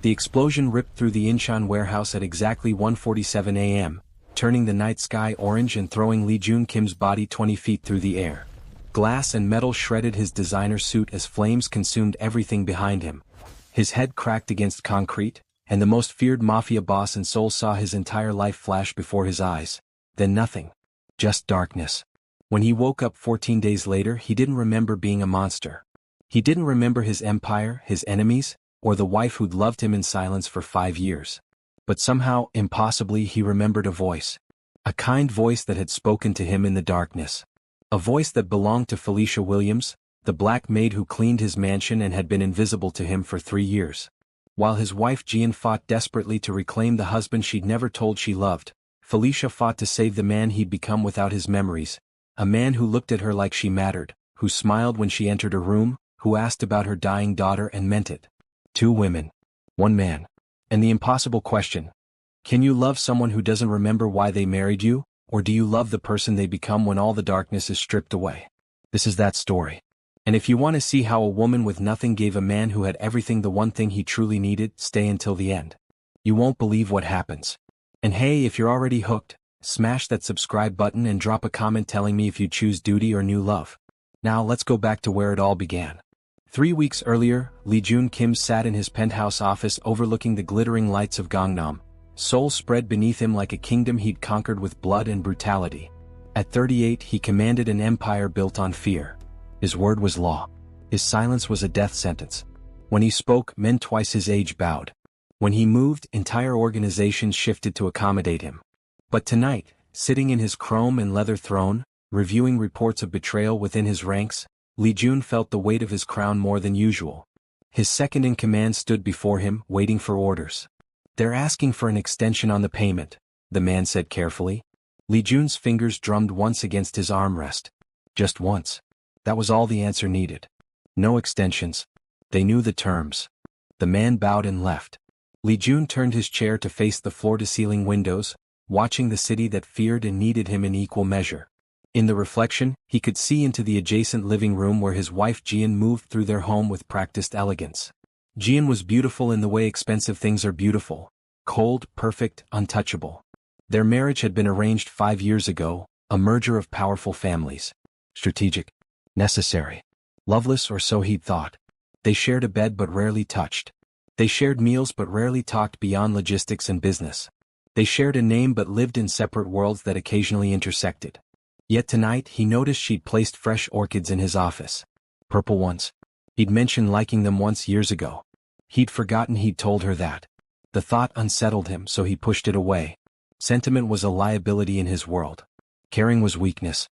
The explosion ripped through the Incheon warehouse at exactly 1:47 a.m., turning the night sky orange and throwing Li-jun Kim's body 20 feet through the air. Glass and metal shredded his designer suit as flames consumed everything behind him. His head cracked against concrete, and the most feared Mafia boss in Seoul saw his entire life flash before his eyes. Then nothing. Just darkness. When he woke up 14 days later, he didn't remember being a monster. He didn't remember his empire, his enemies, or the wife who'd loved him in silence for 5 years. But somehow, impossibly, he remembered a voice. A kind voice that had spoken to him in the darkness. A voice that belonged to Felicia Williams, the black maid who cleaned his mansion and had been invisible to him for 3 years. While his wife Jean fought desperately to reclaim the husband she'd never told she loved, Felicia fought to save the man he'd become without his memories, a man who looked at her like she mattered, who smiled when she entered a room, who asked about her dying daughter and meant it. 2 women. 1 man. And the impossible question. Can you love someone who doesn't remember why they married you, or do you love the person they become when all the darkness is stripped away? This is that story. And if you want to see how a woman with nothing gave a man who had everything the one thing he truly needed, stay until the end. You won't believe what happens. And hey, if you're already hooked, smash that subscribe button and drop a comment telling me if you choose duty or new love. Now let's go back to where it all began. 3 weeks earlier, Li-jun Kim sat in his penthouse office overlooking the glittering lights of Gangnam. Seoul spread beneath him like a kingdom he'd conquered with blood and brutality. At 38, he commanded an empire built on fear. His word was law. His silence was a death sentence. When he spoke, men twice his age bowed. When he moved, entire organizations shifted to accommodate him. But tonight, sitting in his chrome and leather throne, reviewing reports of betrayal within his ranks, Li-jun felt the weight of his crown more than usual. His second-in-command stood before him, waiting for orders. "They're asking for an extension on the payment," the man said carefully. Li-jun's fingers drummed once against his armrest. Just once. That was all the answer needed. No extensions. They knew the terms. The man bowed and left. Li-jun turned his chair to face the floor-to-ceiling windows, watching the city that feared and needed him in equal measure. In the reflection, he could see into the adjacent living room where his wife Jean moved through their home with practiced elegance. Jean was beautiful in the way expensive things are beautiful. Cold, perfect, untouchable. Their marriage had been arranged 5 years ago, a merger of powerful families. Strategic. Necessary. Loveless, or so he'd thought. They shared a bed but rarely touched. They shared meals but rarely talked beyond logistics and business. They shared a name but lived in separate worlds that occasionally intersected. Yet tonight he noticed she'd placed fresh orchids in his office. Purple ones. He'd mentioned liking them once years ago. He'd forgotten he'd told her that. The thought unsettled him, so he pushed it away. Sentiment was a liability in his world. Caring was weakness.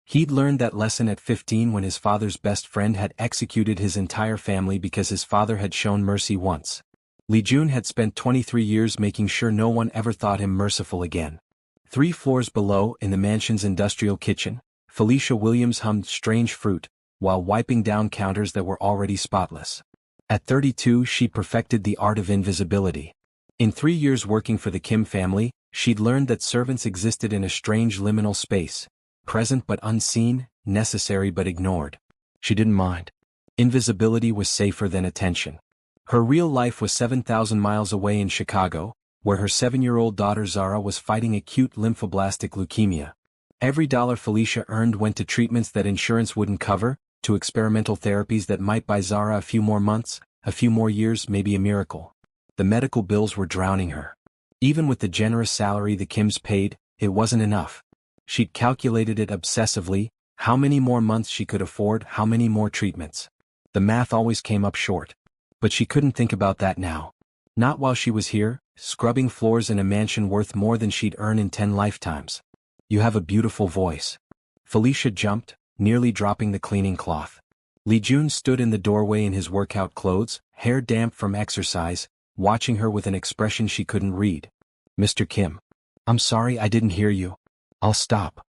He'd learned that lesson at 15 when his father's best friend had executed his entire family because his father had shown mercy once. Li-jun had spent 23 years making sure no one ever thought him merciful again. 3 floors below, in the mansion's industrial kitchen, Felicia Williams hummed Strange Fruit, while wiping down counters that were already spotless. At 32, she perfected the art of invisibility. In 3 years working for the Kim family, she'd learned that servants existed in a strange liminal space, present but unseen, necessary but ignored. She didn't mind. Invisibility was safer than attention. Her real life was 7,000 miles away in Chicago, where her 7-year-old daughter Zara was fighting acute lymphoblastic leukemia. Every dollar Felicia earned went to treatments that insurance wouldn't cover, to experimental therapies that might buy Zara a few more months, a few more years, maybe a miracle. The medical bills were drowning her. Even with the generous salary the Kims paid, it wasn't enough. She'd calculated it obsessively, how many more months she could afford, how many more treatments. The math always came up short. But she couldn't think about that now. Not while she was here, scrubbing floors in a mansion worth more than she'd earn in 10 lifetimes. "You have a beautiful voice." Felicia jumped, nearly dropping the cleaning cloth. Li-jun stood in the doorway in his workout clothes, hair damp from exercise, watching her with an expression she couldn't read. "Mr. Kim. I'm sorry I didn't hear you. I'll stop."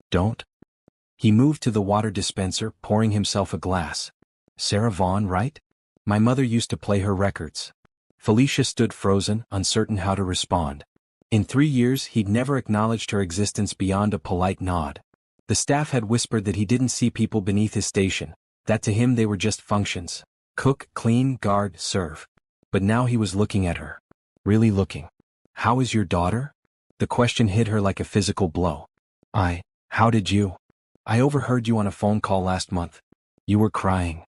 "Don't." He moved to the water dispenser, pouring himself a glass. "Sarah Vaughan, right? My mother used to play her records." Felicia stood frozen, uncertain how to respond. In 3 years he'd never acknowledged her existence beyond a polite nod. The staff had whispered that he didn't see people beneath his station, that to him they were just functions. Cook, clean, guard, serve. But now he was looking at her. Really looking. How is your daughter? The question hit her like a physical blow. How did you? I overheard you on a phone call last month. You were crying.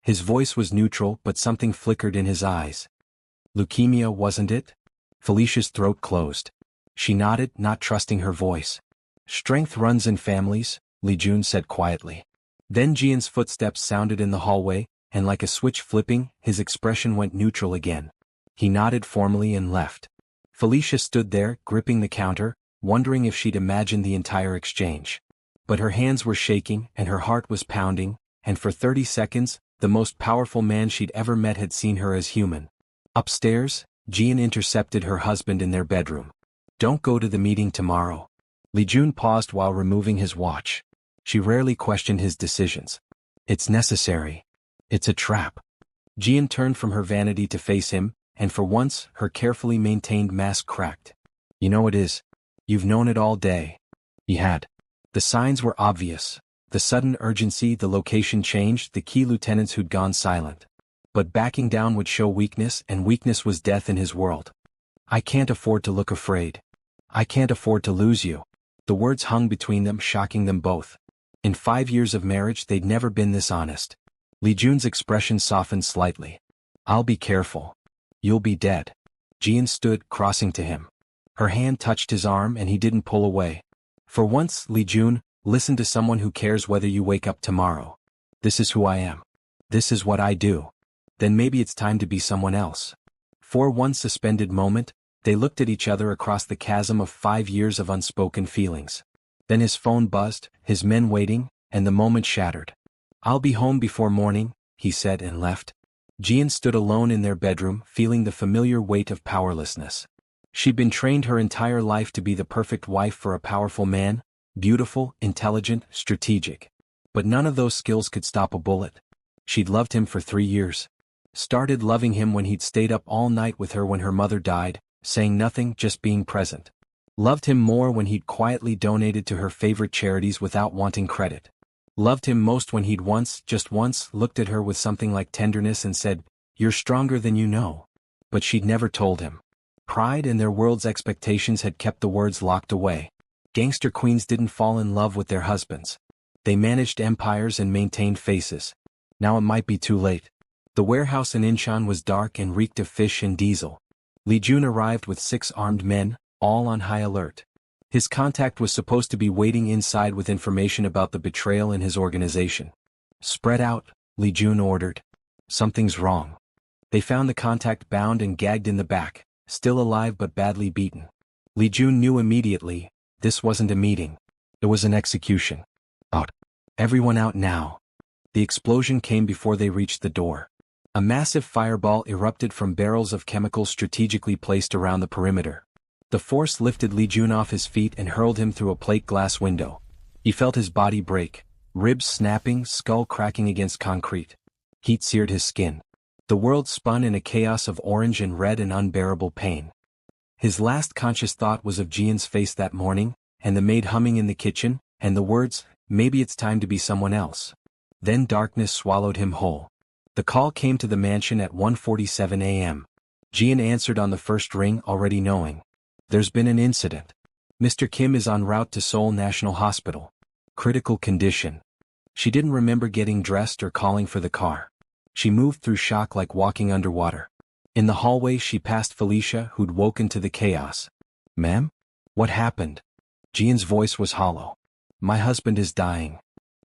His voice was neutral, but something flickered in his eyes. Leukemia, wasn't it? Felicia's throat closed. She nodded, not trusting her voice. Strength runs in families, Li-jun said quietly. Then Jian's footsteps sounded in the hallway, and like a switch flipping, his expression went neutral again. He nodded formally and left. Felicia stood there, gripping the counter, wondering if she'd imagined the entire exchange. But her hands were shaking, and her heart was pounding, and for 30 seconds, the most powerful man she'd ever met had seen her as human. Upstairs, Jian intercepted her husband in their bedroom. Don't go to the meeting tomorrow. Li-jun paused while removing his watch. She rarely questioned his decisions. It's necessary. It's a trap. Jian turned from her vanity to face him, and for once, her carefully maintained mask cracked. You know it is. You've known it all day. He had. The signs were obvious. The sudden urgency, the location change, the key lieutenants who'd gone silent. But backing down would show weakness, and weakness was death in his world. I can't afford to look afraid. I can't afford to lose you. The words hung between them, shocking them both. In 5 years of marriage they'd never been this honest. Li-jun's expression softened slightly. I'll be careful. You'll be dead. Jian stood, crossing to him. Her hand touched his arm and he didn't pull away. For once, Li-jun, listen to someone who cares whether you wake up tomorrow. This is who I am. This is what I do. Then maybe it's time to be someone else. For one suspended moment, they looked at each other across the chasm of 5 years of unspoken feelings. Then his phone buzzed, his men waiting, and the moment shattered. I'll be home before morning, he said and left. Jian stood alone in their bedroom, feeling the familiar weight of powerlessness. She'd been trained her entire life to be the perfect wife for a powerful man, beautiful, intelligent, strategic. But none of those skills could stop a bullet. She'd loved him for 3 years. Started loving him when he'd stayed up all night with her when her mother died, saying nothing, just being present. Loved him more when he'd quietly donated to her favorite charities without wanting credit. Loved him most when he'd once, just once, looked at her with something like tenderness and said, "You're stronger than you know." But she'd never told him. Pride and their world's expectations had kept the words locked away. Gangster queens didn't fall in love with their husbands. They managed empires and maintained faces. Now it might be too late. The warehouse in Incheon was dark and reeked of fish and diesel. Li-jun arrived with 6 armed men, all on high alert. His contact was supposed to be waiting inside with information about the betrayal in his organization. Spread out, Li-jun ordered. Something's wrong. They found the contact bound and gagged in the back, still alive but badly beaten. Li-jun knew immediately, this wasn't a meeting. It was an execution. Out. Everyone out now. The explosion came before they reached the door. A massive fireball erupted from barrels of chemicals strategically placed around the perimeter. The force lifted Li-jun off his feet and hurled him through a plate glass window. He felt his body break, ribs snapping, skull cracking against concrete. Heat seared his skin. The world spun in a chaos of orange and red and unbearable pain. His last conscious thought was of Jian's face that morning, and the maid humming in the kitchen, and the words, "Maybe it's time to be someone else." Then darkness swallowed him whole. The call came to the mansion at 1:47 a.m. Jian answered on the first ring, already knowing. There's been an incident. Mr. Kim is en route to Seoul National Hospital. Critical condition. She didn't remember getting dressed or calling for the car. She moved through shock like walking underwater. In the hallway she passed Felicia, who'd woken to the chaos. "Ma'am? What happened?" Jian's voice was hollow. "My husband is dying."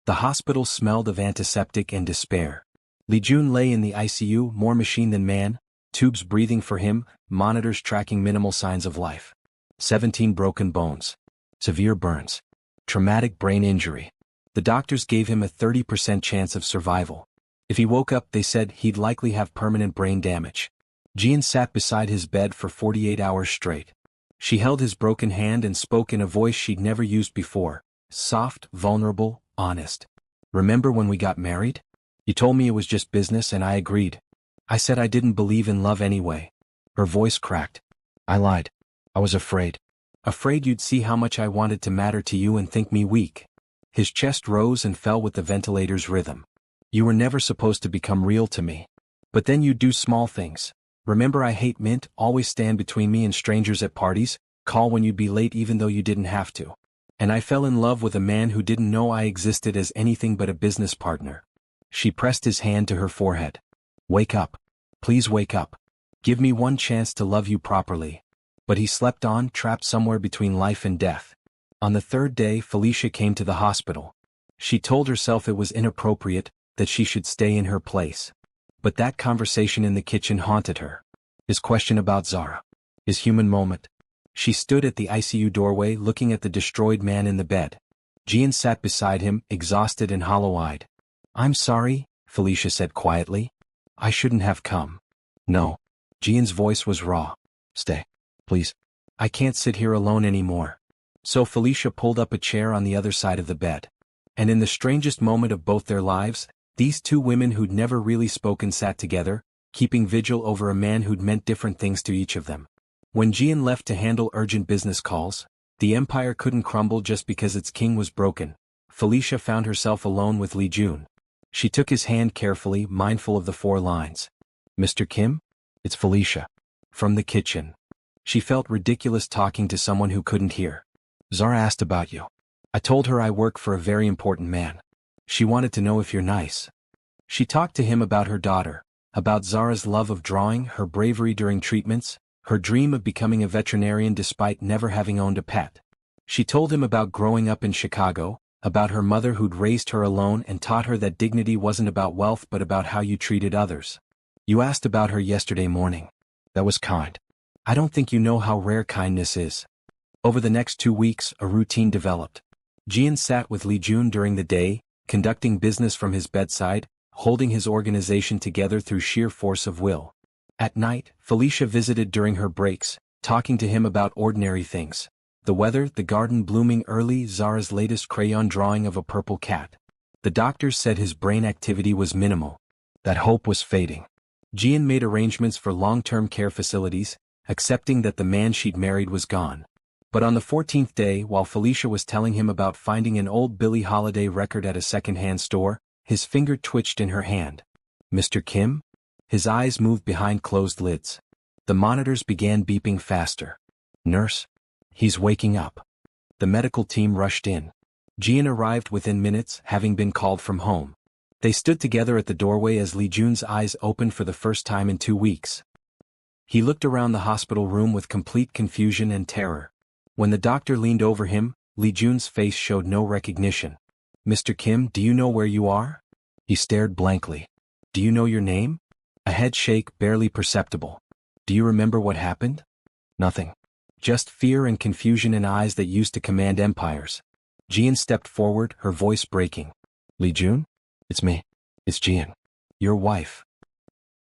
The hospital smelled of antiseptic and despair. Li-jun lay in the ICU, more machine than man, tubes breathing for him, monitors tracking minimal signs of life. 17 broken bones. Severe burns. Traumatic brain injury. The doctors gave him a 30% chance of survival. If he woke up, they said he'd likely have permanent brain damage. Jian sat beside his bed for 48 hours straight. She held his broken hand and spoke in a voice she'd never used before, soft, vulnerable, honest. "Remember when we got married? You told me it was just business and I agreed. I said I didn't believe in love anyway." Her voice cracked. "I lied. I was afraid. Afraid you'd see how much I wanted to matter to you and think me weak." His chest rose and fell with the ventilator's rhythm. "You were never supposed to become real to me. But then you do small things. Remember I hate mint, always stand between me and strangers at parties, call when you'd be late even though you didn't have to. And I fell in love with a man who didn't know I existed as anything but a business partner. She pressed his hand to her forehead. Wake up. Please wake up. Give me one chance to love you properly. But he slept on, trapped somewhere between life and death. On the third day, Felicia came to the hospital. She told herself it was inappropriate, that she should stay in her place. But that conversation in the kitchen haunted her. His question about Zara. His human moment. She stood at the ICU doorway looking at the destroyed man in the bed. Jian sat beside him, exhausted and hollow-eyed. I'm sorry, Felicia said quietly. I shouldn't have come. No. Jian's voice was raw. Stay. Please. I can't sit here alone anymore. So Felicia pulled up a chair on the other side of the bed. And in the strangest moment of both their lives, these two women who'd never really spoken sat together, keeping vigil over a man who'd meant different things to each of them. When Jian left to handle urgent business calls, the empire couldn't crumble just because its king was broken. Felicia found herself alone with Li-jun. She took his hand carefully, mindful of the 4 lines. Mr. Kim? It's Felicia. From the kitchen. She felt ridiculous talking to someone who couldn't hear. Zara asked about you. I told her I work for a very important man. She wanted to know if you're nice. She talked to him about her daughter, about Zara's love of drawing, her bravery during treatments, her dream of becoming a veterinarian despite never having owned a pet. She told him about growing up in Chicago, about her mother who'd raised her alone and taught her that dignity wasn't about wealth but about how you treated others. You asked about her yesterday morning. That was kind. I don't think you know how rare kindness is. Over the next 2 weeks, a routine developed. Jian sat with Li-jun during the day, conducting business from his bedside, holding his organization together through sheer force of will. At night, Felicia visited during her breaks, talking to him about ordinary things. The weather, the garden blooming early, Zara's latest crayon drawing of a purple cat. The doctors said his brain activity was minimal. That hope was fading. Jian made arrangements for long-term care facilities, accepting that the man she'd married was gone. But on the 14th day, while Felicia was telling him about finding an old Billie Holiday record at a second-hand store, his finger twitched in her hand. Mr. Kim? His eyes moved behind closed lids. The monitors began beeping faster. Nurse? He's waking up. The medical team rushed in. Jian arrived within minutes, having been called from home. They stood together at the doorway as Li-jun's eyes opened for the first time in 2 weeks. He looked around the hospital room with complete confusion and terror. When the doctor leaned over him, Li-jun's face showed no recognition. Mr. Kim, do you know where you are? He stared blankly. Do you know your name? A head shake, barely perceptible. Do you remember what happened? Nothing. Just fear and confusion in eyes that used to command empires. Jian stepped forward, her voice breaking. Li-jun? It's me. It's Jian. Your wife.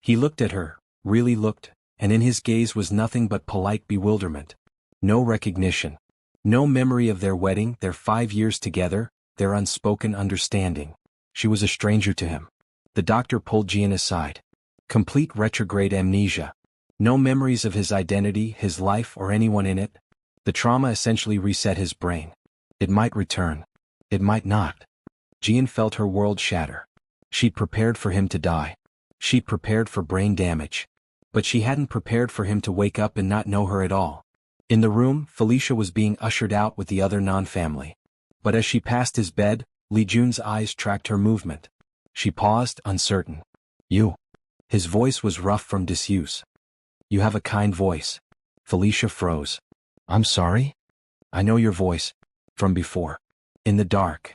He looked at her, really looked, and in his gaze was nothing but polite bewilderment. No recognition. No memory of their wedding, their 5 years together, their unspoken understanding. She was a stranger to him. The doctor pulled Jian aside. Complete retrograde amnesia. No memories of his identity, his life, or anyone in it. The trauma essentially reset his brain. It might return. It might not. Jian felt her world shatter. She'd prepared for him to die. She'd prepared for brain damage. But she hadn't prepared for him to wake up and not know her at all. In the room, Felicia was being ushered out with the other non-family. But as she passed his bed, Li-jun's eyes tracked her movement. She paused, uncertain. You. His voice was rough from disuse. You have a kind voice. Felicia froze. I'm sorry? I know your voice. From before. In the dark.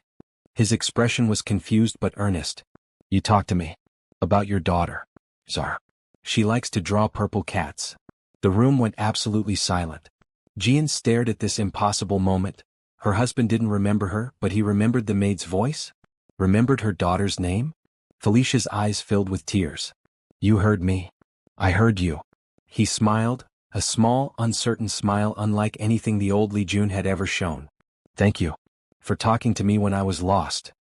His expression was confused but earnest. You talk to me. About your daughter. Zara. She likes to draw purple cats. The room went absolutely silent. Jian stared at this impossible moment. Her husband didn't remember her, but he remembered the maid's voice? Remembered her daughter's name? Felicia's eyes filled with tears. You heard me. I heard you. He smiled, a small, uncertain smile unlike anything the old Li-jun had ever shown. Thank you. For talking to me when I was lost.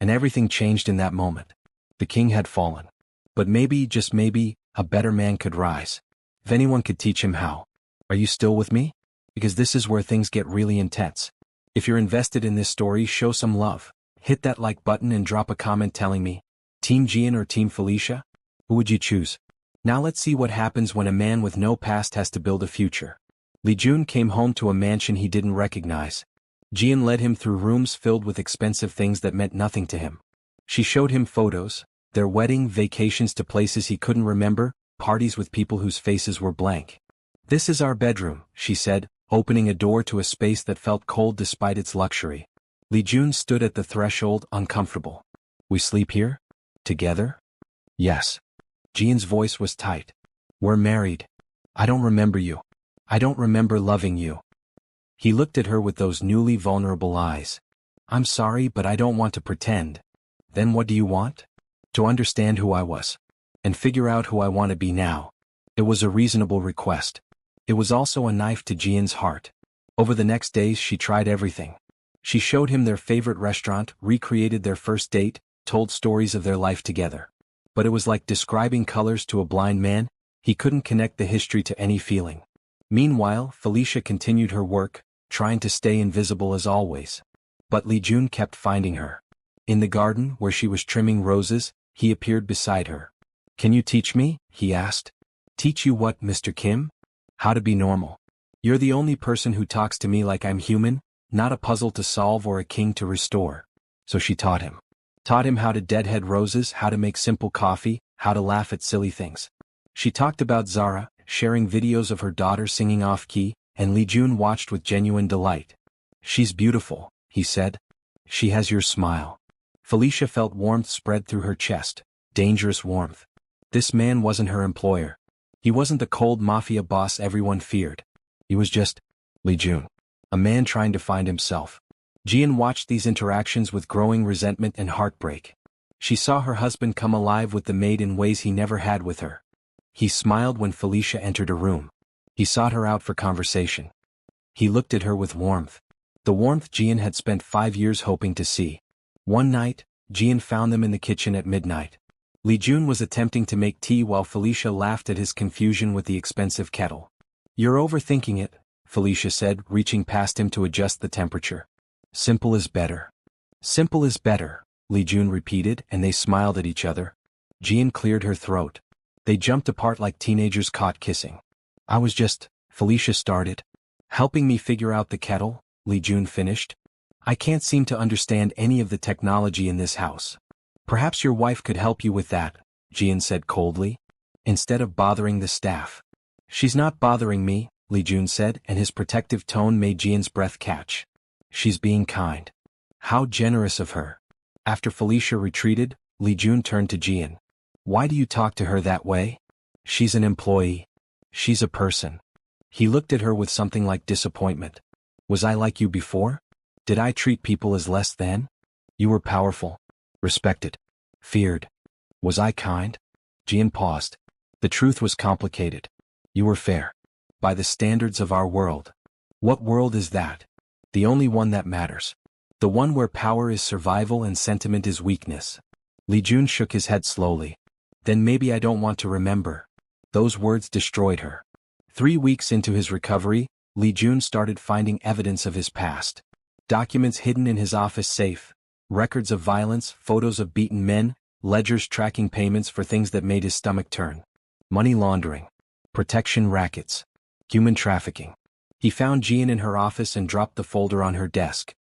And everything changed in that moment. The king had fallen. But maybe, just maybe, a better man could rise. If anyone could teach him how. Are you still with me? Because this is where things get really intense. If you're invested in this story, show some love. Hit that like button and drop a comment telling me, Team Jian or Team Felicia? Who would you choose? Now let's see what happens when a man with no past has to build a future. Li-jun came home to a mansion he didn't recognize. Jian led him through rooms filled with expensive things that meant nothing to him. She showed him photos, their wedding, vacations to places he couldn't remember, parties with people whose faces were blank. "This is our bedroom," she said, opening a door to a space that felt cold despite its luxury. Li-jun stood at the threshold, uncomfortable. "We sleep here? Together?" "Yes." Jian's voice was tight. "We're married. I don't remember you. I don't remember loving you." He looked at her with those newly vulnerable eyes. "I'm sorry, but I don't want to pretend." "Then what do you want?" "To understand who I was. And figure out who I want to be now." It was a reasonable request. It was also a knife to Jian's heart. Over the next days she tried everything. She showed him their favorite restaurant, recreated their first date, told stories of their life together. But it was like describing colors to a blind man. He couldn't connect the history to any feeling. Meanwhile, Felicia continued her work, trying to stay invisible as always. But Li-jun kept finding her. In the garden, where she was trimming roses, he appeared beside her. "Can you teach me?" he asked. "Teach you what, Mr. Kim?" "How to be normal. You're the only person who talks to me like I'm human, not a puzzle to solve or a king to restore." So she taught him. Taught him how to deadhead roses, how to make simple coffee, how to laugh at silly things. She talked about Zara, sharing videos of her daughter singing off-key, and Li-jun watched with genuine delight. "She's beautiful," he said. "She has your smile." Felicia felt warmth spread through her chest, dangerous warmth. This man wasn't her employer. He wasn't the cold mafia boss everyone feared. He was just Li-jun, a man trying to find himself. Jian watched these interactions with growing resentment and heartbreak. She saw her husband come alive with the maid in ways he never had with her. He smiled when Felicia entered a room. He sought her out for conversation. He looked at her with warmth. The warmth Jian had spent 5 years hoping to see. One night, Jian found them in the kitchen at midnight. Li-jun was attempting to make tea while Felicia laughed at his confusion with the expensive kettle. "You're overthinking it," Felicia said, reaching past him to adjust the temperature. "Simple is better." "Simple is better," Li-jun repeated, and they smiled at each other. Jian cleared her throat. They jumped apart like teenagers caught kissing. "I was just," Felicia started. "Helping me figure out the kettle," Li-jun finished. "I can't seem to understand any of the technology in this house." "Perhaps your wife could help you with that," Jian said coldly, "instead of bothering the staff." "She's not bothering me," Li-jun said, and his protective tone made Jian's breath catch. "She's being kind." How generous of her. After Felicia retreated, Li-jun turned to Jian. "Why do you talk to her that way?" "She's an employee. She's a person." He looked at her with something like disappointment. "Was I like you before? Did I treat people as less than? You were powerful, respected, feared. Was I kind?" Jian paused. "The truth was complicated. You were fair. By the standards of our world." "What world is that?" "The only one that matters. The one where power is survival and sentiment is weakness." Li-jun shook his head slowly. "Then maybe I don't want to remember." Those words destroyed her. 3 weeks into his recovery, Li-jun started finding evidence of his past. Documents hidden in his office safe, records of violence, photos of beaten men, ledgers tracking payments for things that made his stomach turn. Money laundering, protection rackets, human trafficking. He found Jian in her office and dropped the folder on her desk.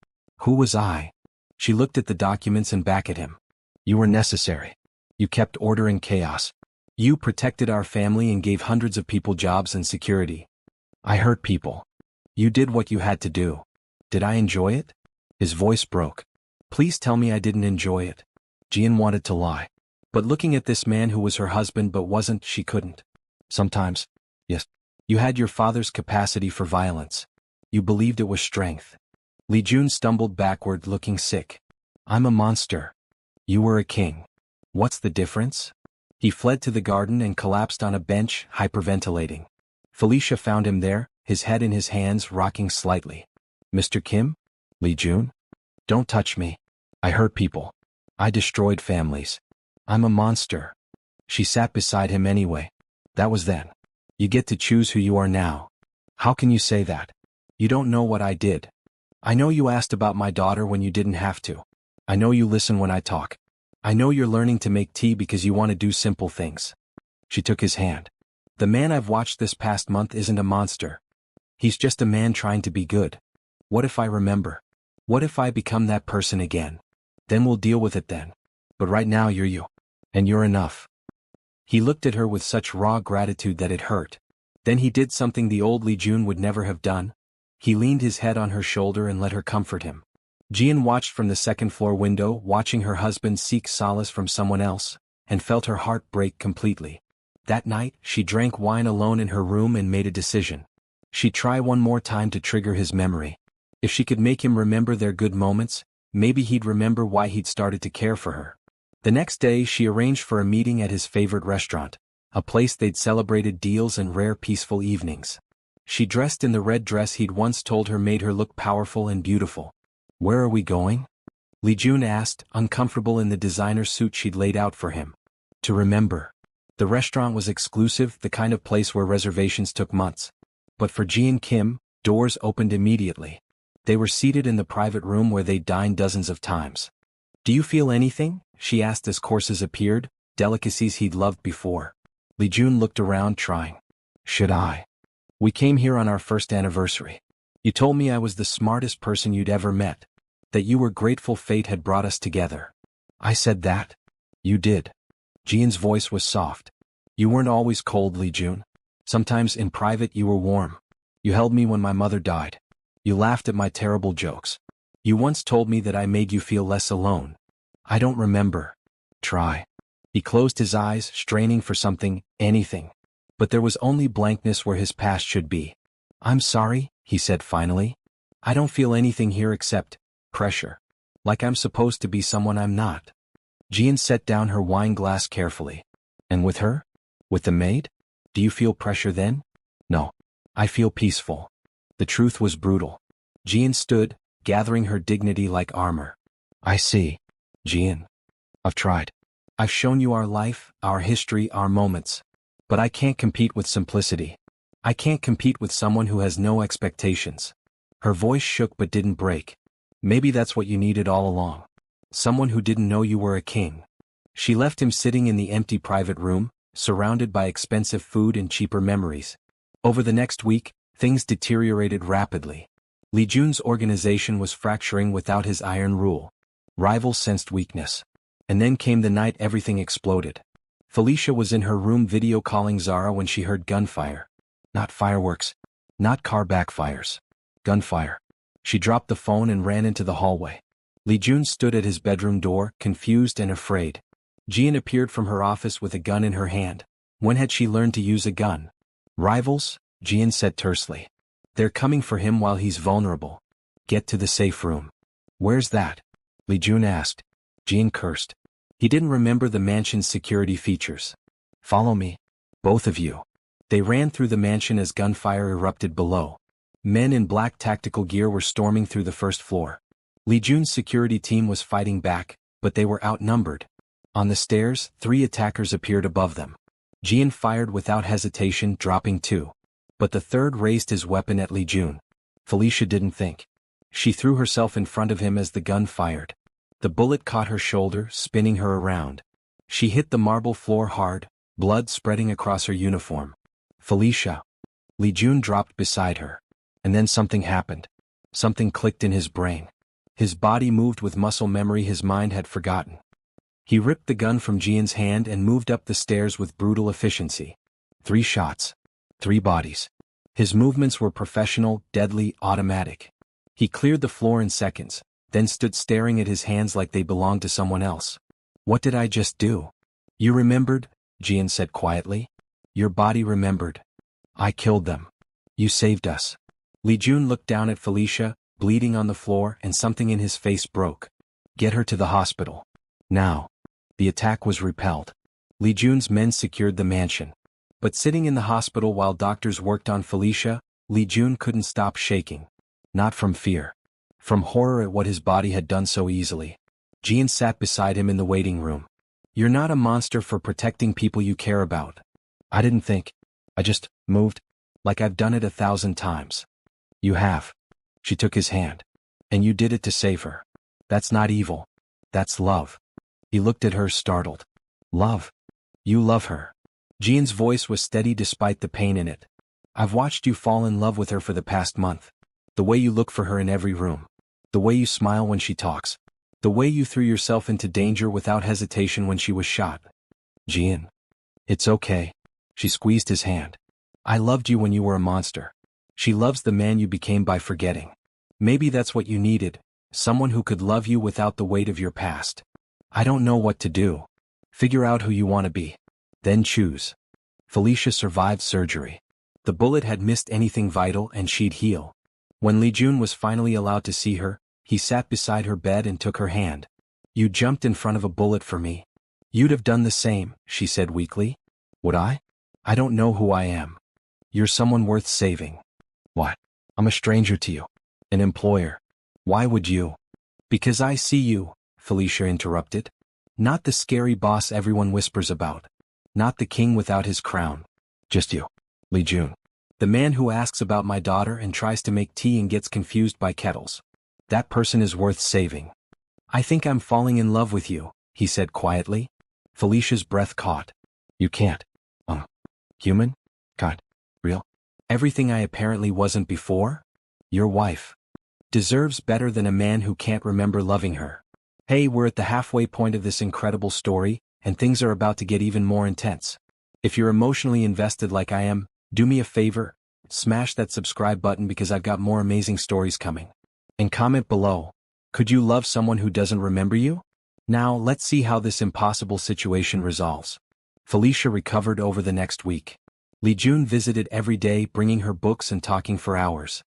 "Who was I?" She looked at the documents and back at him. "You were necessary. You kept order in chaos. You protected our family and gave hundreds of people jobs and security. I hurt people. You did what you had to do. Did I enjoy it?" His voice broke. "Please tell me I didn't enjoy it." Jian wanted to lie. But looking at this man who was her husband but wasn't, she couldn't. "Sometimes. Yes. You had your father's capacity for violence. You believed it was strength." Li-jun stumbled backward, looking sick. "I'm a monster. You were a king. What's the difference?" He fled to the garden and collapsed on a bench, hyperventilating. Felicia found him there, his head in his hands, rocking slightly. "Mr. Kim?" "Li-jun? Don't touch me. I hurt people. I destroyed families. I'm a monster." She sat beside him anyway. "That was then. You get to choose who you are now." "How can you say that? You don't know what I did. I know you asked about my daughter when you didn't have to. I know you listen when I talk. I know you're learning to make tea because you want to do simple things. She took his hand. The man I've watched this past month isn't a monster. He's just a man trying to be good. What if I remember? What if I become that person again? Then we'll deal with it then. But right now you're you. And you're enough. He looked at her with such raw gratitude that it hurt. Then he did something the old Li-jun would never have done. He leaned his head on her shoulder and let her comfort him. Jian watched from the second-floor window, watching her husband seek solace from someone else, and felt her heart break completely. That night, she drank wine alone in her room and made a decision. She'd try one more time to trigger his memory. If she could make him remember their good moments, maybe he'd remember why he'd started to care for her. The next day, she arranged for a meeting at his favorite restaurant, a place they'd celebrated deals and rare peaceful evenings. She dressed in the red dress he'd once told her made her look powerful and beautiful. "Where are we going?" Li-jun asked, uncomfortable in the designer suit she'd laid out for him. "To remember." The restaurant was exclusive, the kind of place where reservations took months. But for Li-jun Kim, doors opened immediately. They were seated in the private room where they'd dined dozens of times. "Do you feel anything?" she asked as courses appeared, delicacies he'd loved before. Li-jun looked around, trying. "Should I? We came here on our first anniversary. You told me I was the smartest person you'd ever met. That you were grateful fate had brought us together." "I said that?" "You did." Jian's voice was soft. "You weren't always cold, Li-jun. Sometimes in private you were warm. You held me when my mother died. You laughed at my terrible jokes. You once told me that I made you feel less alone." "I don't remember." "Try." He closed his eyes, straining for something, anything. But there was only blankness where his past should be. "I'm sorry," he said finally. "I don't feel anything here except pressure. Like I'm supposed to be someone I'm not." Jian set down her wine glass carefully. "And with her? With the maid? Do you feel pressure then?" "No. I feel peaceful." The truth was brutal. Jian stood, gathering her dignity like armor. "I see. Jian. I've tried. I've shown you our life, our history, our moments. But I can't compete with simplicity. I can't compete with someone who has no expectations." Her voice shook but didn't break. "Maybe that's what you needed all along. Someone who didn't know you were a king." She left him sitting in the empty private room, surrounded by expensive food and cheaper memories. Over the next week, things deteriorated rapidly. Li-jun's organization was fracturing without his iron rule. Rivals sensed weakness. And then came the night everything exploded. Felicia was in her room video calling Zara when she heard gunfire. Not fireworks. Not car backfires. Gunfire. She dropped the phone and ran into the hallway. Li-jun stood at his bedroom door, confused and afraid. Jian appeared from her office with a gun in her hand. When had she learned to use a gun? "Rivals?" Jian said tersely. "They're coming for him while he's vulnerable. Get to the safe room." "Where's that?" Li-jun asked. Jian cursed. He didn't remember the mansion's security features. "Follow me. Both of you." They ran through the mansion as gunfire erupted below. Men in black tactical gear were storming through the first floor. Li-jun's security team was fighting back, but they were outnumbered. On the stairs, 3 attackers appeared above them. Jian fired without hesitation, dropping 2. But the third raised his weapon at Li-jun. Felicia didn't think. She threw herself in front of him as the gun fired. The bullet caught her shoulder, spinning her around. She hit the marble floor hard, blood spreading across her uniform. "Felicia." Li-jun dropped beside her. And then something happened. Something clicked in his brain. His body moved with muscle memory his mind had forgotten. He ripped the gun from Jian's hand and moved up the stairs with brutal efficiency. 3 shots. 3 bodies. His movements were professional, deadly, automatic. He cleared the floor in seconds, then stood staring at his hands like they belonged to someone else. "What did I just do?" "You remembered," Jian said quietly. "Your body remembered. I killed them. You saved us." Li-jun looked down at Felicia, bleeding on the floor, and something in his face broke. "Get her to the hospital. Now." The attack was repelled. Li-jun's men secured the mansion. But sitting in the hospital while doctors worked on Felicia, Li-jun couldn't stop shaking. Not from fear. From horror at what his body had done so easily. Jian sat beside him in the waiting room. "You're not a monster for protecting people you care about." "I didn't think. I just moved. Like I've done it 1,000 times." "You have." She took his hand. "And you did it to save her. That's not evil. That's love." He looked at her, startled. "Love? You love her?" Jian's voice was steady despite the pain in it. I've watched you fall in love with her for the past month. The way you look for her in every room. The way you smile when she talks. The way you threw yourself into danger without hesitation when she was shot. Jian. It's okay. She squeezed his hand. I loved you when you were a monster. She loves the man you became by forgetting. Maybe that's what you needed, someone who could love you without the weight of your past. I don't know what to do. Figure out who you want to be. Then choose. Felicia survived surgery. The bullet had missed anything vital and she'd heal. When Li-jun was finally allowed to see her, he sat beside her bed and took her hand. You jumped in front of a bullet for me. You'd have done the same, she said weakly. Would I? I don't know who I am. You're someone worth saving. What? I'm a stranger to you. An employer. Why would you? Because I see you, Felicia interrupted. Not the scary boss everyone whispers about. Not the king without his crown. Just you. Li-jun. The man who asks about my daughter and tries to make tea and gets confused by kettles. That person is worth saving. I think I'm falling in love with you, he said quietly. Felicia's breath caught. You can't. Human? God. Real? Everything I apparently wasn't before? Your wife. Deserves better than a man who can't remember loving her. Hey, we're at the halfway point of this incredible story, and things are about to get even more intense. If you're emotionally invested like I am, do me a favor, smash that subscribe button because I've got more amazing stories coming. And comment below, could you love someone who doesn't remember you? Now, let's see how this impossible situation resolves. Felicia recovered over the next week. Li-jun visited every day, bringing her books and talking for hours.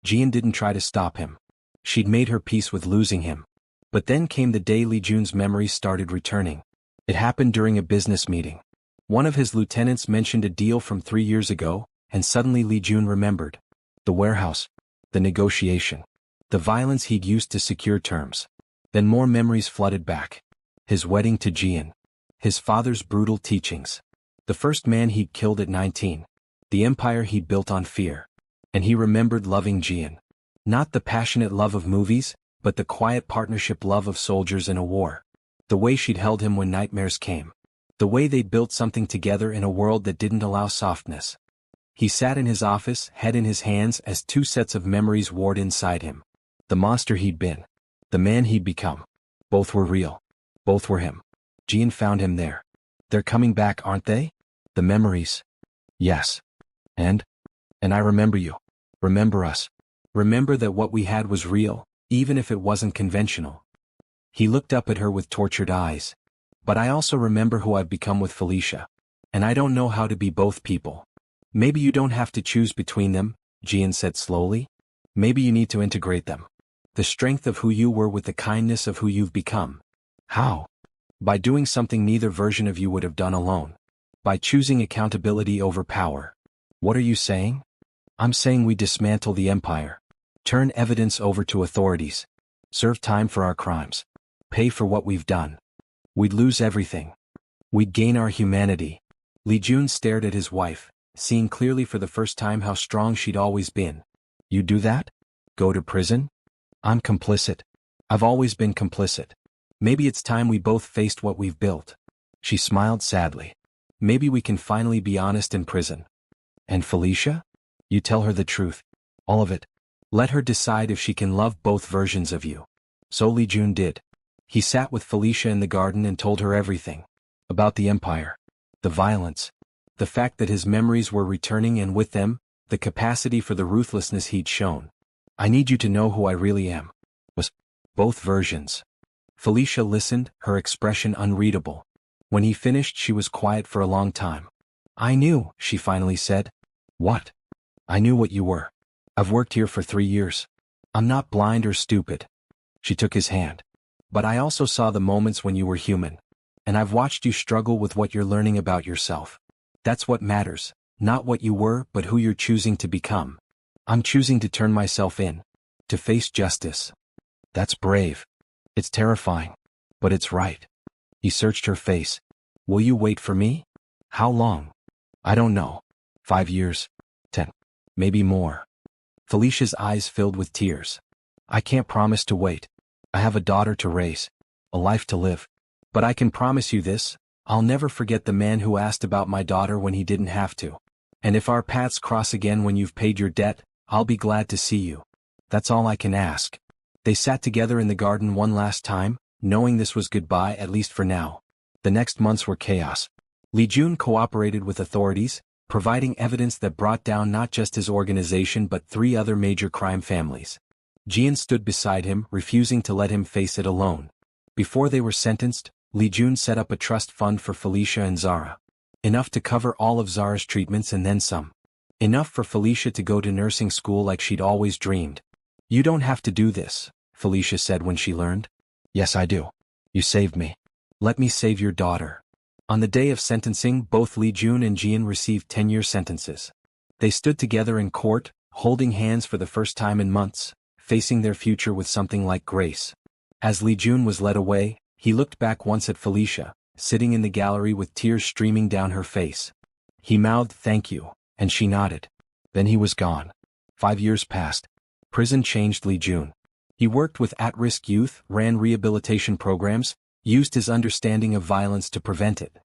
Jian didn't try to stop him. She'd made her peace with losing him. But then came the day Li-jun's memories started returning. It happened during a business meeting. One of his lieutenants mentioned a deal from 3 years ago, and suddenly Li-jun remembered. The warehouse. The negotiation. The violence he'd used to secure terms. Then more memories flooded back. His wedding to Jian. His father's brutal teachings. The first man he'd killed at 19. The empire he'd built on fear. And he remembered loving Jian. Not the passionate love of movies, but the quiet partnership love of soldiers in a war. The way she'd held him when nightmares came. The way they'd built something together in a world that didn't allow softness. He sat in his office, head in his hands, as two sets of memories warred inside him. The monster he'd been. The man he'd become. Both were real. Both were him. Jian found him there. They're coming back, aren't they? The memories. Yes. And I remember you. Remember us. Remember that what we had was real, even if it wasn't conventional. He looked up at her with tortured eyes. But I also remember who I've become with Felicia. And I don't know how to be both people. Maybe you don't have to choose between them, Jian said slowly. Maybe you need to integrate them. The strength of who you were with the kindness of who you've become. How? By doing something neither version of you would have done alone. By choosing accountability over power. What are you saying? I'm saying we dismantle the empire. Turn evidence over to authorities. Serve time for our crimes. Pay for what we've done. We'd lose everything. We'd gain our humanity. Li-jun stared at his wife, seeing clearly for the first time how strong she'd always been. You do that? Go to prison? I'm complicit. I've always been complicit. Maybe it's time we both faced what we've built. She smiled sadly. Maybe we can finally be honest in prison. And Felicia? You tell her the truth. All of it. Let her decide if she can love both versions of you. So Li-jun did. He sat with Felicia in the garden and told her everything. About the empire. The violence. The fact that his memories were returning and with them, the capacity for the ruthlessness he'd shown. I need you to know who I really am. Was both versions. Felicia listened, her expression unreadable. When he finished, she was quiet for a long time. I knew, she finally said. What? I knew what you were. I've worked here for 3 years. I'm not blind or stupid. She took his hand. But I also saw the moments when you were human. And I've watched you struggle with what you're learning about yourself. That's what matters, not what you were, but who you're choosing to become. I'm choosing to turn myself in. To face justice. That's brave. It's terrifying. But it's right. He searched her face. Will you wait for me? How long? I don't know. 5 years. 10. Maybe more. Felicia's eyes filled with tears. I can't promise to wait. I have a daughter to raise. A life to live. But I can promise you this, I'll never forget the man who asked about my daughter when he didn't have to. And if our paths cross again when you've paid your debt, I'll be glad to see you. That's all I can ask." They sat together in the garden one last time, knowing this was goodbye at least for now. The next months were chaos. Li-jun cooperated with authorities, providing evidence that brought down not just his organization but 3 other major crime families. Jian stood beside him, refusing to let him face it alone. Before they were sentenced, Li-jun set up a trust fund for Felicia and Zara. Enough to cover all of Zara's treatments and then some. Enough for Felicia to go to nursing school like she'd always dreamed. "You don't have to do this," Felicia said when she learned. "Yes, I do. You saved me. Let me save your daughter." On the day of sentencing, both Li-jun and Jian received 10-year sentences. They stood together in court, holding hands for the first time in months, facing their future with something like grace. As Li-jun was led away, he looked back once at Felicia, sitting in the gallery with tears streaming down her face. He mouthed "thank you," and she nodded. Then he was gone. 5 years passed. Prison changed Li-jun. He worked with at-risk youth, ran rehabilitation programs, used his understanding of violence to prevent it.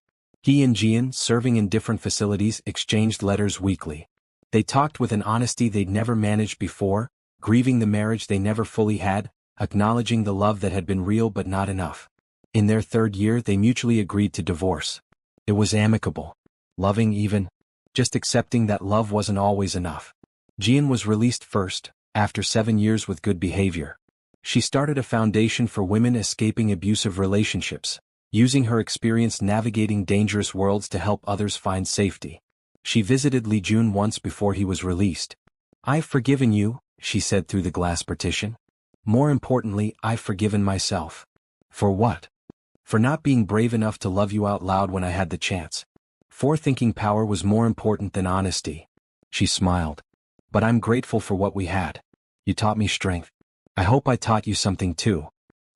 He and Jian, serving in different facilities, exchanged letters weekly. They talked with an honesty they'd never managed before, grieving the marriage they never fully had, acknowledging the love that had been real but not enough. In their 3rd year they mutually agreed to divorce. It was amicable. Loving even. Just accepting that love wasn't always enough. Jian was released first, after 7 years with good behavior. She started a foundation for women escaping abusive relationships, using her experience navigating dangerous worlds to help others find safety. She visited Li-jun once before he was released. "I've forgiven you," she said through the glass partition. "More importantly, I've forgiven myself." "For what?" "For not being brave enough to love you out loud when I had the chance. Forethinking power was more important than honesty." She smiled. "But I'm grateful for what we had. You taught me strength. I hope I taught you something too.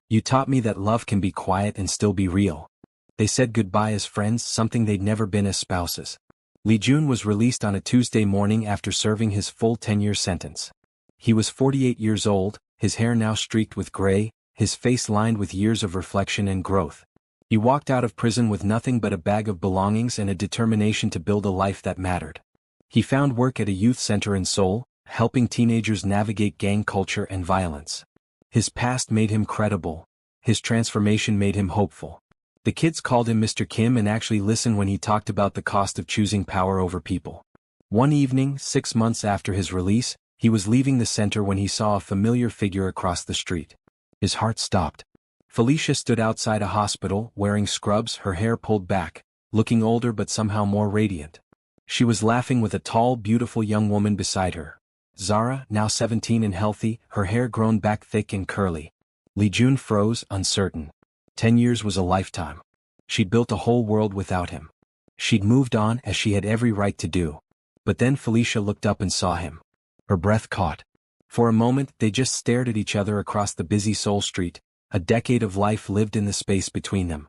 You taught me that love can be quiet and still be real." They said goodbye as friends, something they'd never been as spouses. Li-jun was released on a Tuesday morning after serving his full 10-year sentence. He was 48 years old, his hair now streaked with gray, his face lined with years of reflection and growth. He walked out of prison with nothing but a bag of belongings and a determination to build a life that mattered. He found work at a youth center in Seoul, helping teenagers navigate gang culture and violence. His past made him credible. His transformation made him hopeful. The kids called him Mr. Kim and actually listened when he talked about the cost of choosing power over people. One evening, 6 months after his release, he was leaving the center when he saw a familiar figure across the street. His heart stopped. Felicia stood outside a hospital, wearing scrubs, her hair pulled back, looking older but somehow more radiant. She was laughing with a tall, beautiful young woman beside her. Zara, now 17 and healthy, her hair grown back thick and curly. Li-jun froze, uncertain. 10 years was a lifetime. She'd built a whole world without him. She'd moved on as she had every right to do. But then Felicia looked up and saw him. Her breath caught. For a moment they just stared at each other across the busy Seoul street. A decade of life lived in the space between them.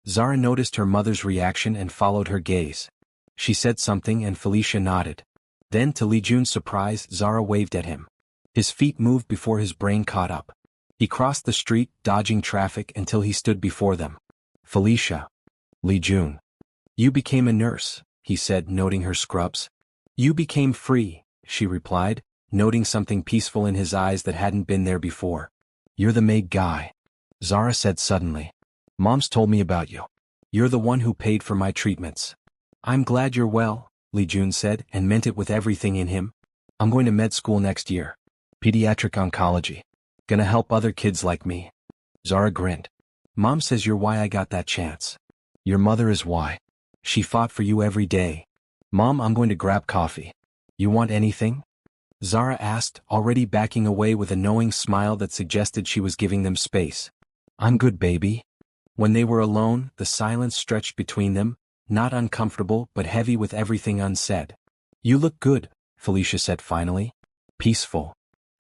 Zara noticed her mother's reaction and followed her gaze. She said something and Felicia nodded. Then, to Li-jun's surprise, Zara waved at him. His feet moved before his brain caught up. He crossed the street, dodging traffic until he stood before them. "Felicia." "Li-jun." "You became a nurse," he said, noting her scrubs. "You became free," she replied, noting something peaceful in his eyes that hadn't been there before. "You're the maid guy," Zara said suddenly. "Mom's told me about you. You're the one who paid for my treatments." "I'm glad you're well," Li-jun said, and meant it with everything in him. "I'm going to med school next year. Pediatric oncology. Gonna help other kids like me." Zara grinned. "Mom says you're why I got that chance. Your mother is why. She fought for you every day." "Mom, I'm going to grab coffee. You want anything?" Zara asked, already backing away with a knowing smile that suggested she was giving them space. "I'm good, baby." When they were alone, the silence stretched between them, not uncomfortable but heavy with everything unsaid. "You look good," Felicia said finally. "Peaceful.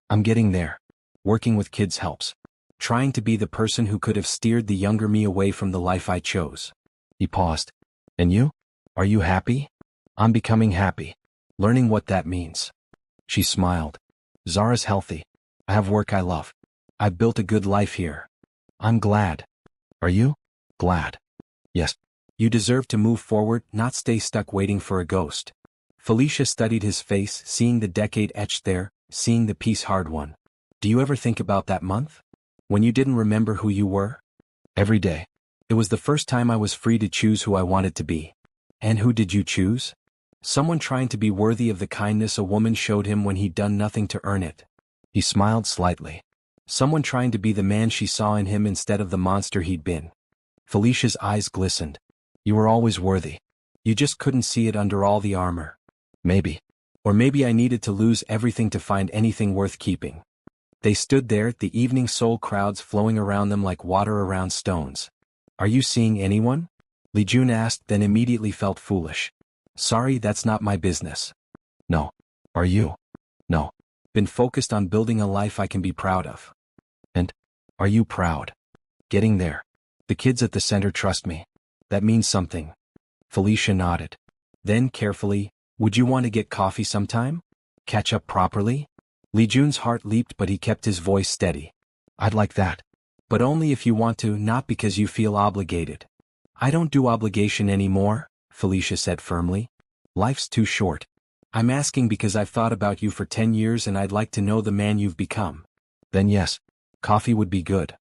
I'm getting there. Working with kids helps. Trying to be the person who could have steered the younger me away from the life I chose." He paused. "And you? Are you happy?" "I'm becoming happy. Learning what that means." She smiled. "Zara's healthy. I have work I love. I've built a good life here. I'm glad." "Are you?" "Glad." "Yes. You deserve to move forward, not stay stuck waiting for a ghost. Felicia studied his face, seeing the decade etched there, seeing the piece hard one. Do you ever think about that month? When you didn't remember who you were? Every day. It was the first time I was free to choose who I wanted to be. And who did you choose? Someone trying to be worthy of the kindness a woman showed him when he'd done nothing to earn it. He smiled slightly. Someone trying to be the man she saw in him instead of the monster he'd been. Felicia's eyes glistened. You were always worthy. You just couldn't see it under all the armor. Maybe. Or maybe I needed to lose everything to find anything worth keeping. They stood there, the evening soul crowds flowing around them like water around stones. Are you seeing anyone? Li-jun asked, then immediately felt foolish. Sorry, that's not my business. No. Are you? No. Been focused on building a life I can be proud of. And? Are you proud? Getting there. The kids at the center trust me. That means something. Felicia nodded. Then, carefully, would you want to get coffee sometime? Catch up properly? Li-jun's heart leaped, but he kept his voice steady. I'd like that. But only if you want to, not because you feel obligated. I don't do obligation anymore, Felicia said firmly. Life's too short. I'm asking because I've thought about you for 10 years and I'd like to know the man you've become. Then yes, coffee would be good.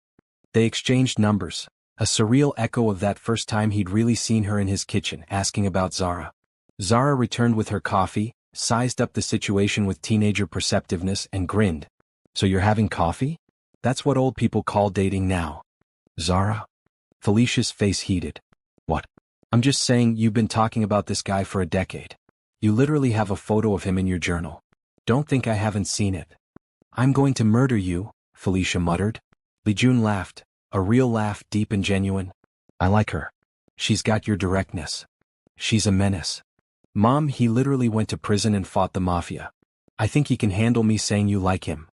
They exchanged numbers, a surreal echo of that first time he'd really seen her in his kitchen asking about Zara. Zara returned with her coffee, sized up the situation with teenager perceptiveness and grinned. So you're having coffee? That's what old people call dating now. Zara? Felicia's face heated. What? I'm just saying you've been talking about this guy for a decade. You literally have a photo of him in your journal. Don't think I haven't seen it. I'm going to murder you, Felicia muttered. Li-jun laughed, a real laugh, deep and genuine. I like her. She's got your directness. She's a menace. Mom, he literally went to prison and fought the Mafia. I think he can handle me saying you like him.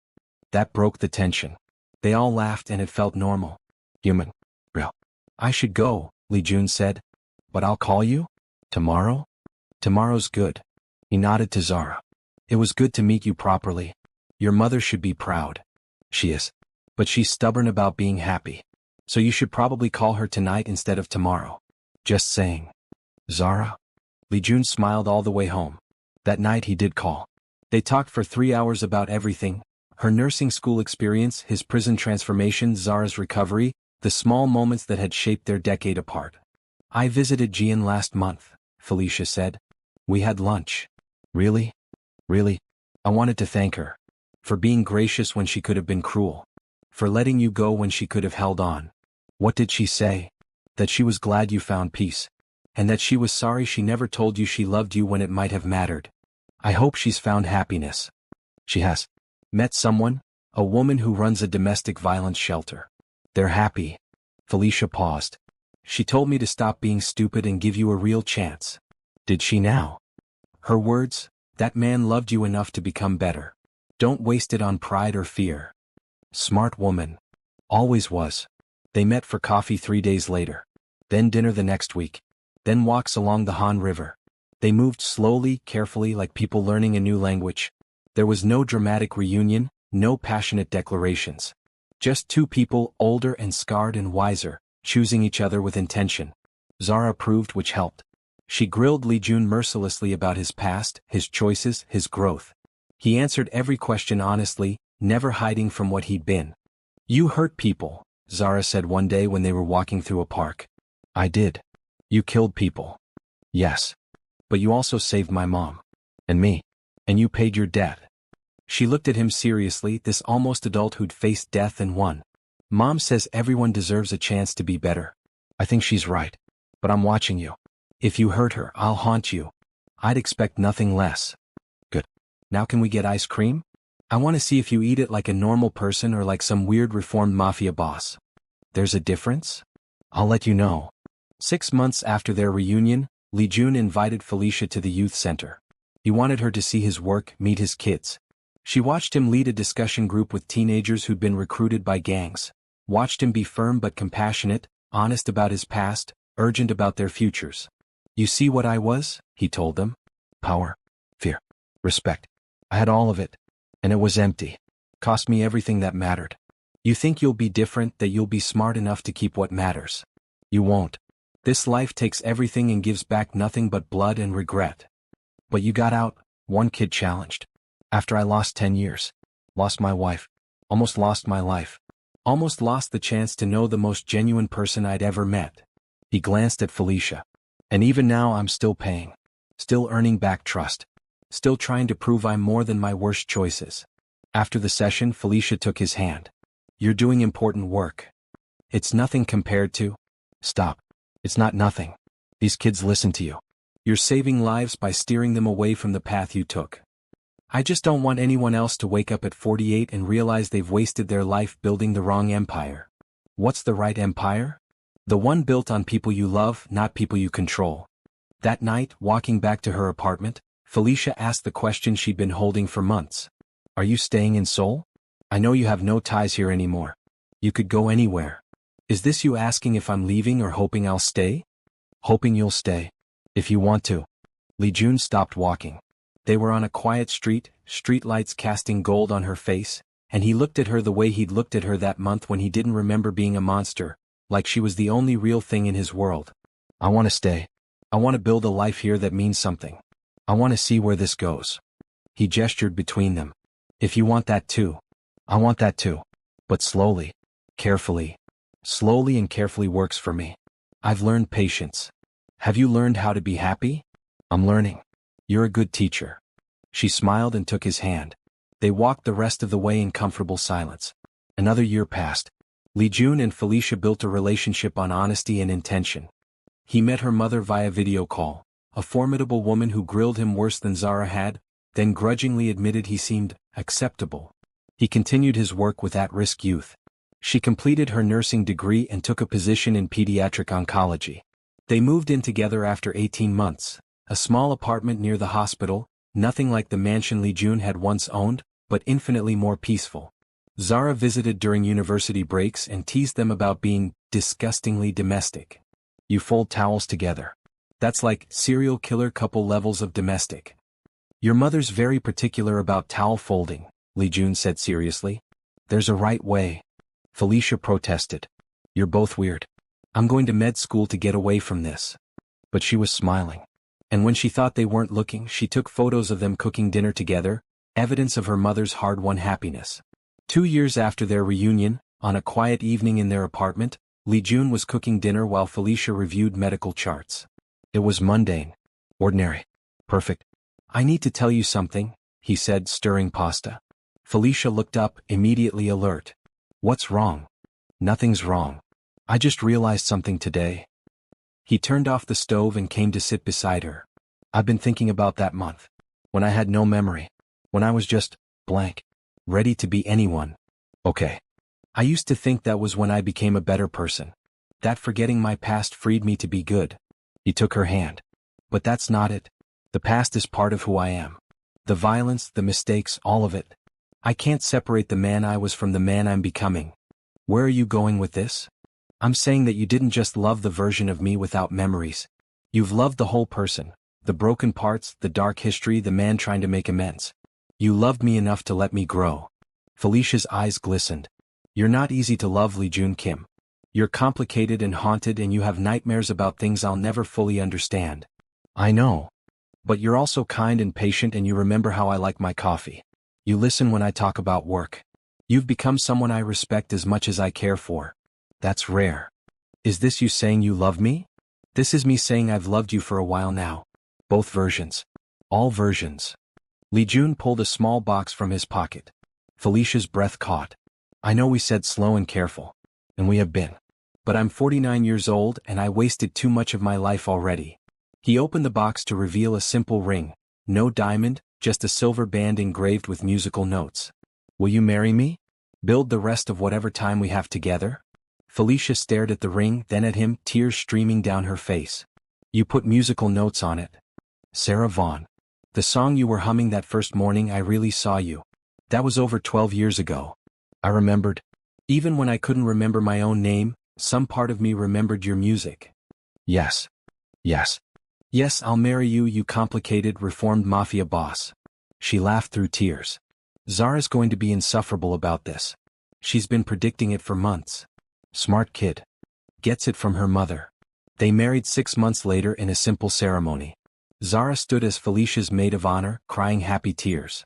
That broke the tension. They all laughed and it felt normal. Human. Real. I should go, Li-jun said. But I'll call you? Tomorrow? Tomorrow's good. He nodded to Zara. It was good to meet you properly. Your mother should be proud. She is. But she's stubborn about being happy. So you should probably call her tonight instead of tomorrow. Just saying. Zara? Li-jun smiled all the way home. That night he did call. They talked for 3 hours about everything. Her nursing school experience, his prison transformation, Zara's recovery, the small moments that had shaped their decade apart. I visited Jian last month, Felicia said. We had lunch. Really? Really? I wanted to thank her. For being gracious when she could have been cruel. For letting you go when she could have held on. What did she say? That she was glad you found peace. And that she was sorry she never told you she loved you when it might have mattered. I hope she's found happiness. She has. Met someone, a woman who runs a domestic violence shelter. They're happy. Felicia paused. She told me to stop being stupid and give you a real chance. Did she now? Her words, that man loved you enough to become better. Don't waste it on pride or fear. Smart woman. Always was. They met for coffee 3 days later. Then dinner the next week. Then walks along the Han River. They moved slowly, carefully, like people learning a new language. There was no dramatic reunion, no passionate declarations. Just two people, older and scarred and wiser, choosing each other with intention. Zara approved, which helped. She grilled Li-jun mercilessly about his past, his choices, his growth. He answered every question honestly, never hiding from what he'd been. You hurt people, Zara said one day when they were walking through a park. I did. You killed people. Yes. But you also saved my mom. And me. And you paid your debt. She looked at him seriously, this almost adult who'd faced death and won. Mom says everyone deserves a chance to be better. I think she's right. But I'm watching you. If you hurt her, I'll haunt you. I'd expect nothing less. Good. Now can we get ice cream? I want to see if you eat it like a normal person or like some weird reformed mafia boss. There's a difference? I'll let you know. 6 months after their reunion, Li-jun invited Felicia to the youth center. He wanted her to see his work, meet his kids. She watched him lead a discussion group with teenagers who'd been recruited by gangs. Watched him be firm but compassionate, honest about his past, urgent about their futures. You see what I was? He told them. Power. Fear. Respect. I had all of it. And it was empty. Cost me everything that mattered. You think you'll be different, that you'll be smart enough to keep what matters. You won't. This life takes everything and gives back nothing but blood and regret. But you got out, one kid challenged. After I lost 10 years. Lost my wife. Almost lost my life. Almost lost the chance to know the most genuine person I'd ever met. He glanced at Felicia. And even now I'm still paying. Still earning back trust. Still trying to prove I'm more than my worst choices. After the session, Felicia took his hand. You're doing important work. It's nothing compared to... Stop. It's not nothing. These kids listen to you. You're saving lives by steering them away from the path you took. I just don't want anyone else to wake up at 48 and realize they've wasted their life building the wrong empire. What's the right empire? The one built on people you love, not people you control. That night, walking back to her apartment, Felicia asked the question she'd been holding for months. Are you staying in Seoul? I know you have no ties here anymore. You could go anywhere. Is this you asking if I'm leaving or hoping I'll stay? Hoping you'll stay. If you want to. Li-jun stopped walking. They were on a quiet street, streetlights casting gold on her face, and he looked at her the way he'd looked at her that month when he didn't remember being a monster, like she was the only real thing in his world. I want to stay. I want to build a life here that means something. I want to see where this goes. He gestured between them. If you want that too. I want that too. But slowly. Carefully. Slowly and carefully works for me. I've learned patience. Have you learned how to be happy? I'm learning. You're a good teacher. She smiled and took his hand. They walked the rest of the way in comfortable silence. Another year passed. Li-jun and Felicia built a relationship on honesty and intention. He met her mother via video call, a formidable woman who grilled him worse than Zara had, then grudgingly admitted he seemed acceptable. He continued his work with at-risk youth. She completed her nursing degree and took a position in pediatric oncology. They moved in together after 18 months. A small apartment near the hospital, nothing like the mansion Li-jun had once owned, but infinitely more peaceful. Zara visited during university breaks and teased them about being disgustingly domestic. You fold towels together. That's like serial killer couple levels of domestic. Your mother's very particular about towel folding, Li-jun said seriously. There's a right way. Felicia protested. You're both weird. I'm going to med school to get away from this. But she was smiling. And when she thought they weren't looking, she took photos of them cooking dinner together, evidence of her mother's hard-won happiness. 2 years after their reunion, on a quiet evening in their apartment, Li-jun was cooking dinner while Felicia reviewed medical charts. It was mundane. Ordinary. Perfect. I need to tell you something, he said, stirring pasta. Felicia looked up, immediately alert. What's wrong? Nothing's wrong. I just realized something today. He turned off the stove and came to sit beside her. I've been thinking about that month. When I had no memory. When I was just blank. Ready to be anyone. Okay. I used to think that was when I became a better person. That forgetting my past freed me to be good. He took her hand. But that's not it. The past is part of who I am. The violence, the mistakes, all of it. I can't separate the man I was from the man I'm becoming. Where are you going with this? I'm saying that you didn't just love the version of me without memories. You've loved the whole person, the broken parts, the dark history, the man trying to make amends. You loved me enough to let me grow. Felicia's eyes glistened. You're not easy to love, Li-jun Kim. You're complicated and haunted and you have nightmares about things I'll never fully understand. I know. But you're also kind and patient and you remember how I like my coffee. You listen when I talk about work. You've become someone I respect as much as I care for. That's rare. Is this you saying you love me? This is me saying I've loved you for a while now. Both versions. All versions. Li-jun pulled a small box from his pocket. Felicia's breath caught. I know we said slow and careful. And we have been. But I'm 49 years old and I wasted too much of my life already. He opened the box to reveal a simple ring. No diamond, just a silver band engraved with musical notes. Will you marry me? Build the rest of whatever time we have together? Felicia stared at the ring, then at him, tears streaming down her face. You put musical notes on it. Sarah Vaughan. The song you were humming that first morning I really saw you. That was over 12 years ago. I remembered. Even when I couldn't remember my own name, some part of me remembered your music. Yes. Yes. Yes, I'll marry you, you complicated, reformed mafia boss. She laughed through tears. Zara's going to be insufferable about this. She's been predicting it for months. Smart kid. Gets it from her mother. They married 6 months later in a simple ceremony. Zara stood as Felicia's maid of honor, crying happy tears.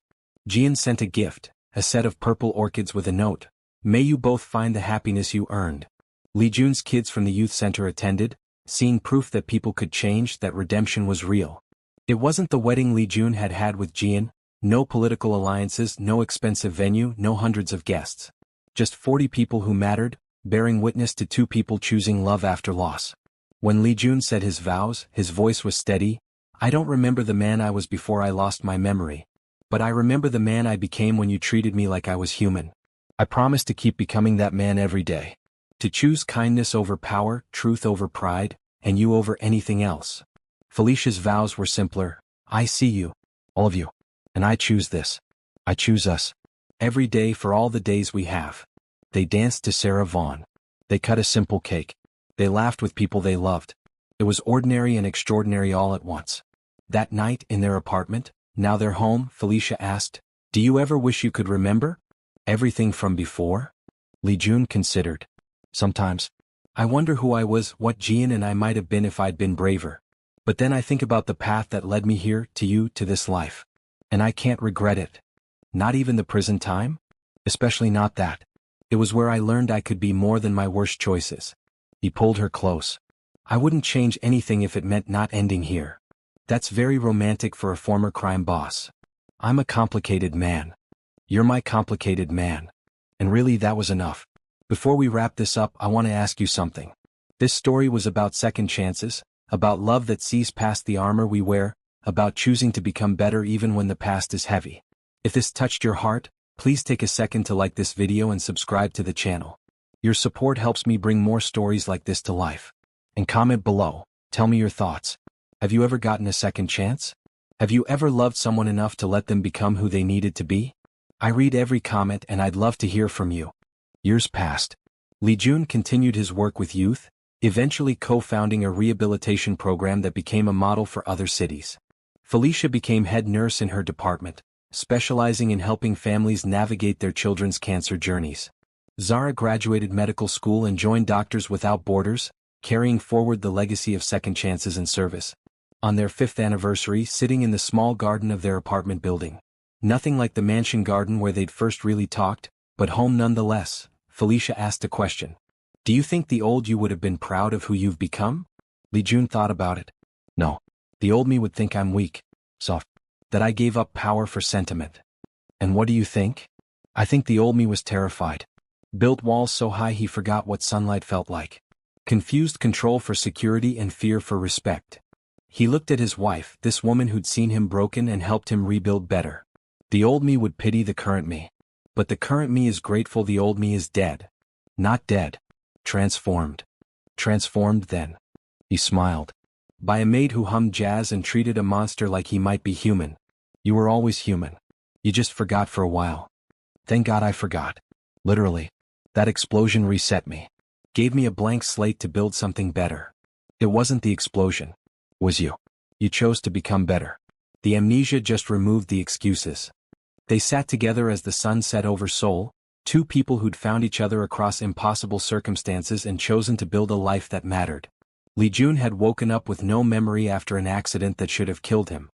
Jian sent a gift, a set of purple orchids with a note. May you both find the happiness you earned. Li-jun's kids from the youth center attended, seeing proof that people could change, that redemption was real. It wasn't the wedding Li-jun had had with Jian, no political alliances, no expensive venue, no hundreds of guests. Just 40 people who mattered, bearing witness to two people choosing love after loss. When Li-jun said his vows, his voice was steady. I don't remember the man I was before I lost my memory. But I remember the man I became when you treated me like I was human. I promise to keep becoming that man every day. To choose kindness over power, truth over pride, and you over anything else. Felicia's vows were simpler. I see you. All of you. And I choose this. I choose us. Every day for all the days we have. They danced to Sarah Vaughan. They cut a simple cake. They laughed with people they loved. It was ordinary and extraordinary all at once. That night, in their apartment, now their home, Felicia asked, "Do you ever wish you could remember everything from before?" Li-jun considered. Sometimes. I wonder who I was, what Jian and I might have been if I'd been braver. But then I think about the path that led me here, to you, to this life. And I can't regret it. Not even the prison time? Especially not that. It was where I learned I could be more than my worst choices. He pulled her close. I wouldn't change anything if it meant not ending here. That's very romantic for a former crime boss. I'm a complicated man. You're my complicated man. And really that was enough. Before we wrap this up, I want to ask you something. This story was about second chances, about love that sees past the armor we wear, about choosing to become better even when the past is heavy. If this touched your heart, please take a second to like this video and subscribe to the channel. Your support helps me bring more stories like this to life. And comment below, tell me your thoughts. Have you ever gotten a second chance? Have you ever loved someone enough to let them become who they needed to be? I read every comment and I'd love to hear from you. Years passed. Li-jun continued his work with youth, eventually co-founding a rehabilitation program that became a model for other cities. Felicia became head nurse in her department, specializing in helping families navigate their children's cancer journeys. Zara graduated medical school and joined Doctors Without Borders, carrying forward the legacy of second chances in service. On their 5th anniversary, sitting in the small garden of their apartment building. Nothing like the mansion garden where they'd first really talked, but home nonetheless, Felicia asked a question. Do you think the old you would have been proud of who you've become? Li-jun thought about it. No. The old me would think I'm weak, soft, that I gave up power for sentiment. And what do you think? I think the old me was terrified. Built walls so high he forgot what sunlight felt like. Confused control for security and fear for respect. He looked at his wife, this woman who'd seen him broken and helped him rebuild better. The old me would pity the current me. But the current me is grateful the old me is dead. Not dead. Transformed. Transformed then. He smiled. By a maid who hummed jazz and treated a monster like he might be human. You were always human. You just forgot for a while. Thank God I forgot. Literally. That explosion reset me. Gave me a blank slate to build something better. It wasn't the explosion. It was you. You chose to become better. The amnesia just removed the excuses. They sat together as the sun set over Seoul, two people who'd found each other across impossible circumstances and chosen to build a life that mattered. Li-jun had woken up with no memory after an accident that should have killed him.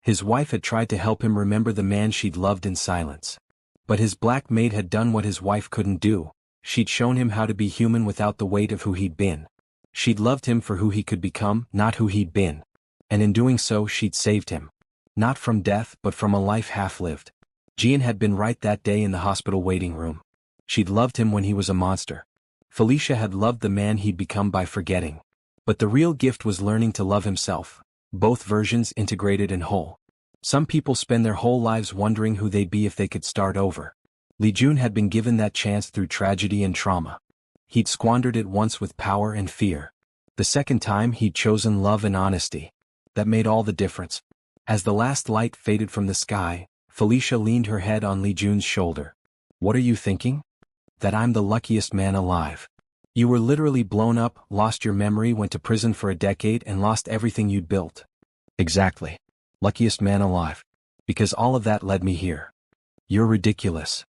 His wife had tried to help him remember the man she'd loved in silence. But his black maid had done what his wife couldn't do. She'd shown him how to be human without the weight of who he'd been. She'd loved him for who he could become, not who he'd been. And in doing so she'd saved him. Not from death but from a life half-lived. Jian had been right that day in the hospital waiting room. She'd loved him when he was a monster. Felicia had loved the man he'd become by forgetting. But the real gift was learning to love himself, both versions integrated and whole. Some people spend their whole lives wondering who they'd be if they could start over. Li-jun had been given that chance through tragedy and trauma. He'd squandered it once with power and fear. The second time he'd chosen love and honesty. That made all the difference. As the last light faded from the sky, Felicia leaned her head on Li-jun's shoulder. What are you thinking? That I'm the luckiest man alive. You were literally blown up, lost your memory, went to prison for a decade and lost everything you'd built. Exactly. Luckiest man alive. Because all of that led me here. You're ridiculous.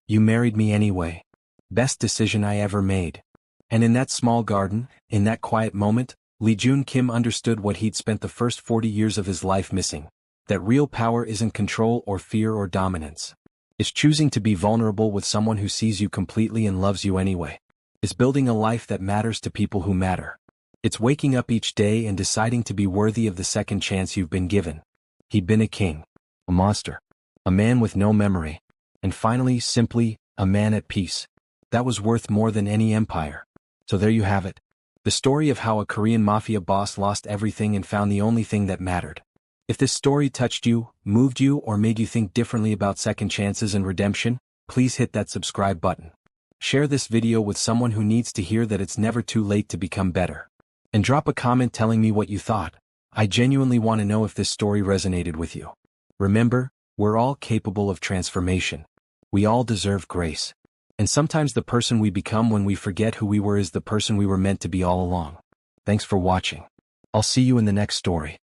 You married me anyway. Best decision I ever made. And in that small garden, in that quiet moment, Li-jun Kim understood what he'd spent the first 40 years of his life missing. That real power isn't control or fear or dominance. It's choosing to be vulnerable with someone who sees you completely and loves you anyway. It's building a life that matters to people who matter. It's waking up each day and deciding to be worthy of the second chance you've been given. He'd been a king, a monster, a man with no memory, and finally, simply, a man at peace. That was worth more than any empire. So there you have it. The story of how a Korean mafia boss lost everything and found the only thing that mattered. If this story touched you, moved you, or made you think differently about second chances and redemption, please hit that subscribe button. Share this video with someone who needs to hear that it's never too late to become better. And drop a comment telling me what you thought. I genuinely want to know if this story resonated with you. Remember, we're all capable of transformation. We all deserve grace. And sometimes the person we become when we forget who we were is the person we were meant to be all along. Thanks for watching. I'll see you in the next story.